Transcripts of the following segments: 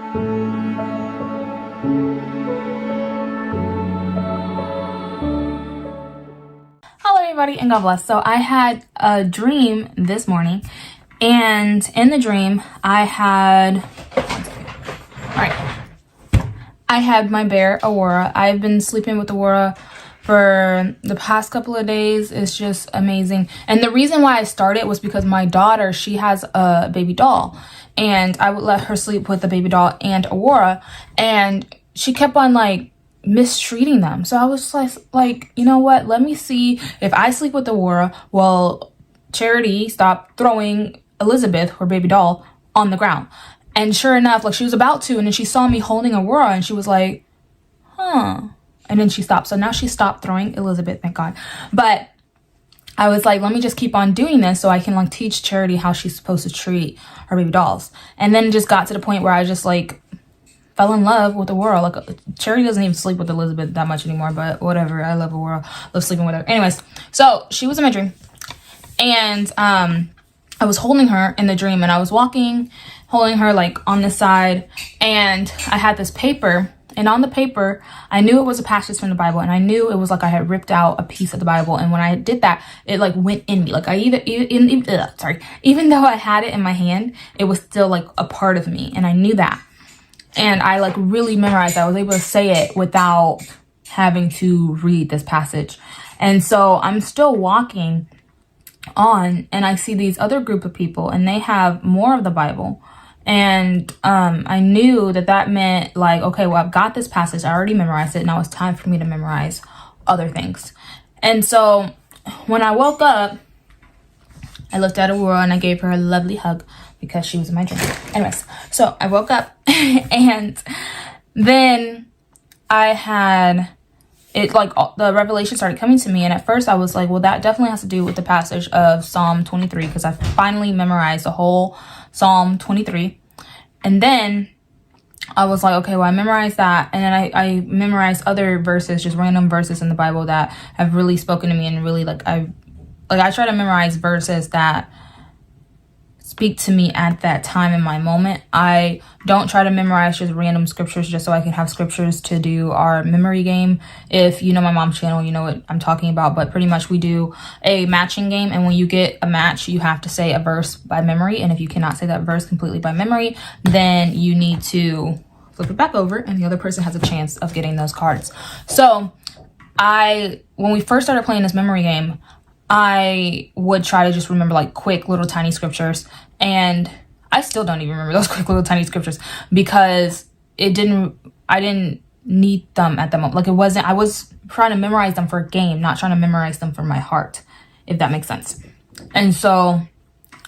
Hello everybody and God bless. So I had a dream this morning, and in the dream I had my bear Aurora. I've been sleeping with Aurora for the past couple of days. It's just amazing. And the reason why I started was because my daughter, she has a baby doll, and I would let her sleep with the baby doll and Aurora, and she kept on like mistreating them. So I was like, you know what? Let me see if I sleep with Aurora, will Charity stop throwing Elizabeth, her baby doll, on the ground. And sure enough, like she was about to, and then she saw me holding Aurora and she was like, huh. And then she stopped. So now she stopped throwing Elizabeth, thank God. But I was like, let me just keep on doing this so I can like teach Charity how she's supposed to treat her baby dolls. And then it just got to the point where I just like fell in love with Aurora. Like Charity doesn't even sleep with Elizabeth that much anymore, but whatever. I love Aurora. Love sleeping with her. Anyways, so she was in my dream, and I was holding her in the dream, and I was holding her like on the side, and I had this paper, and on the paper I knew it was a passage from the Bible, and I knew it was like I had ripped out a piece of the Bible, and when I did that, it like went in me. Like even though I had it in my hand, it was still like a part of me, and I knew that. And I like really memorized. I was able to say it without having to read this passage. And so I'm still walking on, and I see these other group of people, and they have more of the Bible. And I knew that meant like, okay, well, I've got this passage, I already memorized it, now it's time for me to memorize other things. And so when I woke up, I looked at Aurora and I gave her a lovely hug because she was in my dream. Anyways, so I woke up and then I had it, like the revelation started coming to me, and at first I was like, well, that definitely has to do with the passage of Psalm 23, because I finally memorized the whole Psalm 23. And then I was like, okay, well, I memorized that, and then I memorized other verses, just random verses in the Bible that have really spoken to me, and really like I try to memorize verses that speak to me at that time in my moment. I don't try to memorize just random scriptures just so I can have scriptures to do our memory game. If you know my mom's channel, you know what I'm talking about. But pretty much we do a matching game, and when you get a match, you have to say a verse by memory. And if you cannot say that verse completely by memory, then you need to flip it back over, and the other person has a chance of getting those cards. So when we first started playing this memory game, I would try to just remember like quick little tiny scriptures, and I still don't even remember those quick little tiny scriptures because I didn't need them at the moment. Like I was trying to memorize them for a game, not trying to memorize them for my heart, if that makes sense. And so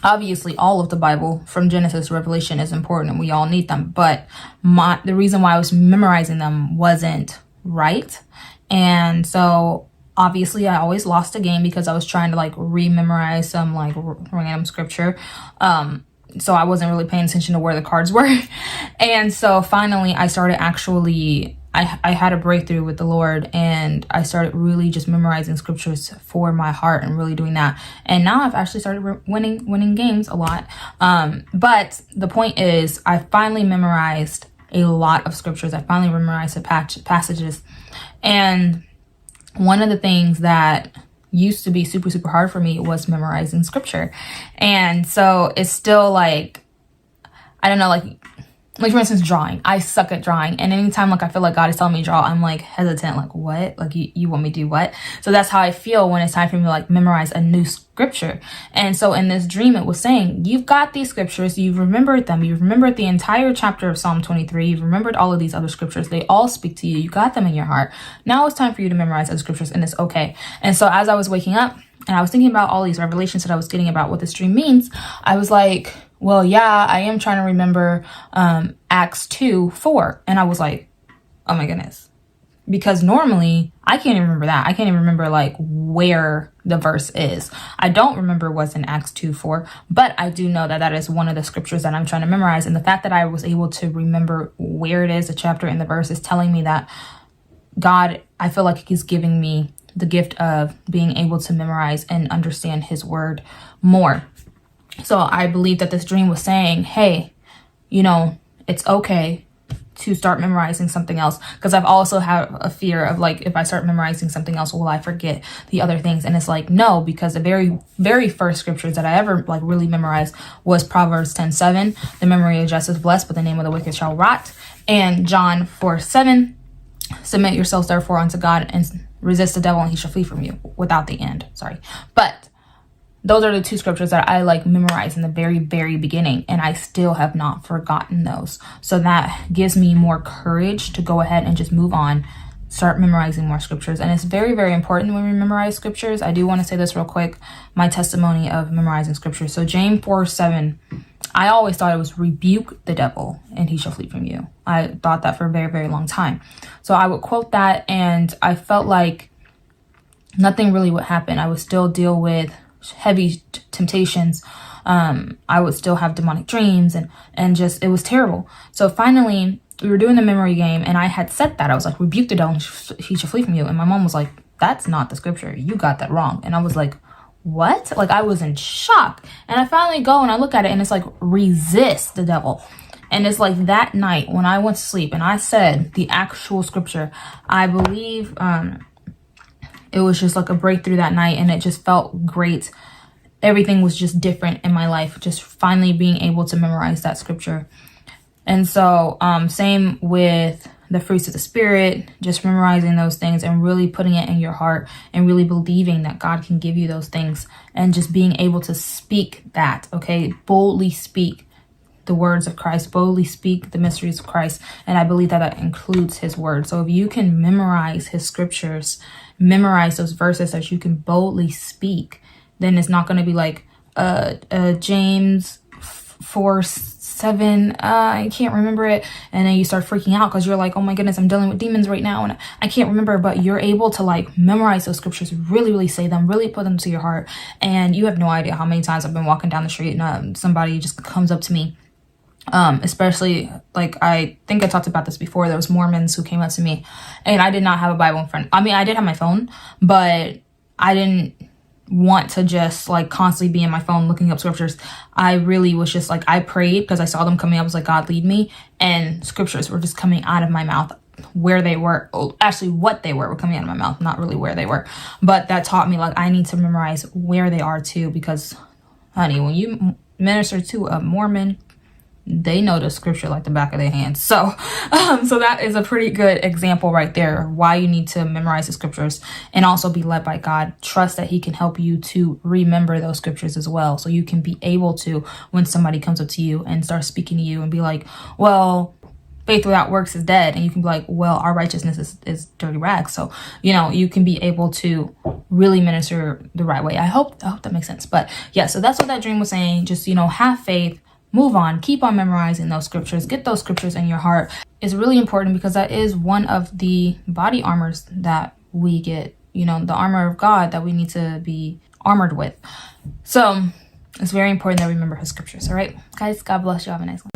obviously all of the Bible from Genesis to Revelation is important and we all need them, but the reason why I was memorizing them wasn't right. And so obviously I always lost a game because I was trying to like rememorize some like random scripture. So I wasn't really paying attention to where the cards were. And so finally I started I had a breakthrough with the Lord, and I started really just memorizing scriptures for my heart and really doing that. And now I've actually started winning games a lot. But the point is, I finally memorized a lot of scriptures. I finally memorized the passages. And one of the things that used to be super, super hard for me was memorizing scripture. And so it's still like, I don't know, like for instance, drawing. I suck at drawing. And anytime like I feel like God is telling me to draw, I'm like hesitant, like what? Like you want me to do what? So that's how I feel when it's time for me to like memorize a new scripture. And so in this dream, it was saying, you've got these scriptures, you've remembered them, you've remembered the entire chapter of Psalm 23, you've remembered all of these other scriptures, they all speak to you, you got them in your heart. Now it's time for you to memorize other scriptures, and it's okay. And so as I was waking up and I was thinking about all these revelations that I was getting about what this dream means, I was like, well, yeah, I am trying to remember Acts 2:4. And I was like, oh my goodness. Because normally I can't even remember that. I can't even remember like where the verse is. I don't remember what's in Acts 2:4, but I do know that is one of the scriptures that I'm trying to memorize. And the fact that I was able to remember where it is, the chapter in the verse, is telling me that God, I feel like he's giving me the gift of being able to memorize and understand his word more. So I believe that this dream was saying, hey, you know, it's okay to start memorizing something else, because I've also had a fear of like, if I start memorizing something else, will I forget the other things? And it's like, no, because the very, very first scriptures that I ever like really memorized was Proverbs 10:7. The memory of just is blessed, but the name of the wicked shall rot. And John 4:7. Submit yourselves therefore unto God and resist the devil and he shall flee from you, without the end. Sorry. But those are the two scriptures that I like memorized in the very, very beginning, and I still have not forgotten those. So that gives me more courage to go ahead and just move on, start memorizing more scriptures. And it's very, very important when we memorize scriptures. I do want to say this real quick, my testimony of memorizing scriptures. So James 4:7, I always thought it was rebuke the devil and he shall flee from you. I thought that for a very, very long time. So I would quote that, and I felt like nothing really would happen. I would still deal with heavy temptations. I would still have demonic dreams, and just, it was terrible. So finally we were doing the memory game, and I had said that I was like, rebuke the devil, he should flee from you. And my mom was like, that's not the scripture, you got that wrong. And I was like, what? Like, I was in shock. And I finally go and I look at it, and it's like, resist the devil. And it's like that night when I went to sleep and I said the actual scripture, I believe it was just like a breakthrough that night, and it just felt great. Everything was just different in my life, just finally being able to memorize that scripture. And so same with the fruits of the spirit, just memorizing those things and really putting it in your heart and really believing that God can give you those things, and just being able to speak that, okay? Boldly speak the words of Christ, boldly speak the mysteries of Christ. And I believe that that includes his word. So if you can memorize his scriptures, memorize those verses that you can boldly speak, then it's not going to be like James 4:7, I can't remember it, and then you start freaking out because you're like, oh my goodness, I'm dealing with demons right now and I can't remember. But you're able to like memorize those scriptures, really, really say them, really put them to your heart. And you have no idea how many times I've been walking down the street and somebody just comes up to me, especially like, I think I talked about this before, there was Mormons who came up to me, and I did not have a Bible in front. I mean, I did have my phone, but I didn't want to just like constantly be in my phone looking up scriptures. I really was just like, I prayed because I saw them coming up. I was like, God, lead me. And scriptures were just coming out of my mouth. Where they were, actually what they were coming out of my mouth, not really where they were. But that taught me like, I need to memorize where they are too, because honey, when you minister to a Mormon, they know the scripture like the back of their hands. So that is a pretty good example right there, why you need to memorize the scriptures and also be led by God. Trust that he can help you to remember those scriptures as well. So you can be able to, when somebody comes up to you and starts speaking to you and be like, well, faith without works is dead. And you can be like, well, our righteousness is dirty rags. So, you know, you can be able to really minister the right way. I hope that makes sense. But yeah, so that's what that dream was saying. Just, you know, have faith. Move on, keep on memorizing those scriptures, get those scriptures in your heart. It's really important because that is one of the body armors that we get, you know, the armor of God that we need to be armored with. So it's very important that we remember his scriptures. All right, guys, God bless you. Have a nice one.